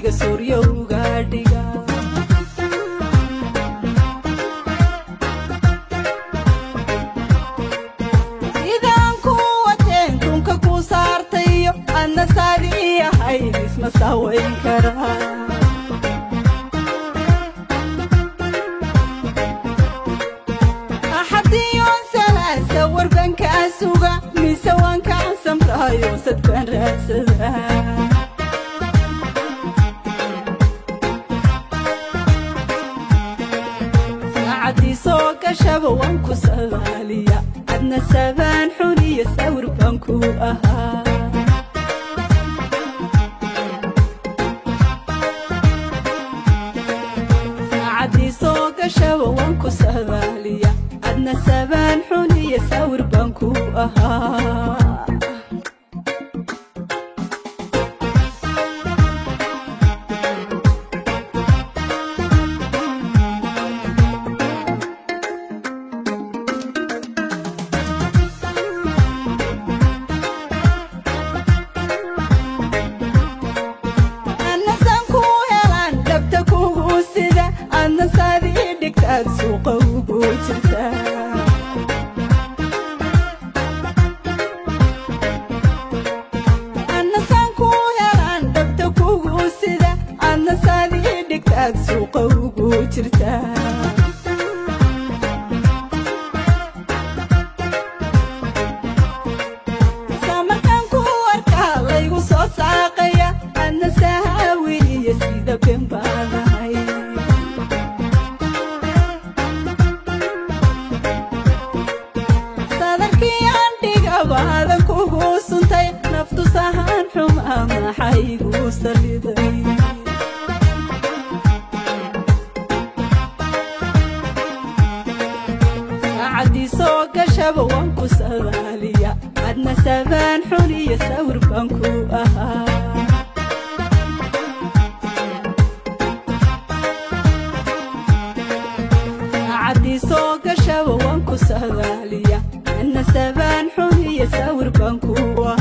aniga suryo uga dhiga sidaan ku wateen kunka ku saartayo adna saadiya haydis ma sawayn karaa warbanka asuga mise waan ka samrayo sadkan raadsada saacadii soo gashaba waan ku sadaaliya adna sabaan xuniya sawir baan ku ahaa saacadii soo gashaba waan ku sadaaliya adna sabaan xuniya sawir baan ku ahaa annasaan ku helaan dhabta kugu sida adna saadii dhigtaad suuqa ugu jirta suuqa ugu jirta samarkan ku warkaa laygu soo saaqaya adna sahawiliya sida been baanahay sadarkii aan dhigabaadan kugu suntay naftu sahaan xumaa maxay igu saliday soo gashaba waan ku sadaaliya adna sabaan xuniya sawir baan ku ahaa saacadii soo gashaba waan ku sadaaliya adna sabaan xuniya sawir baan ku ahaa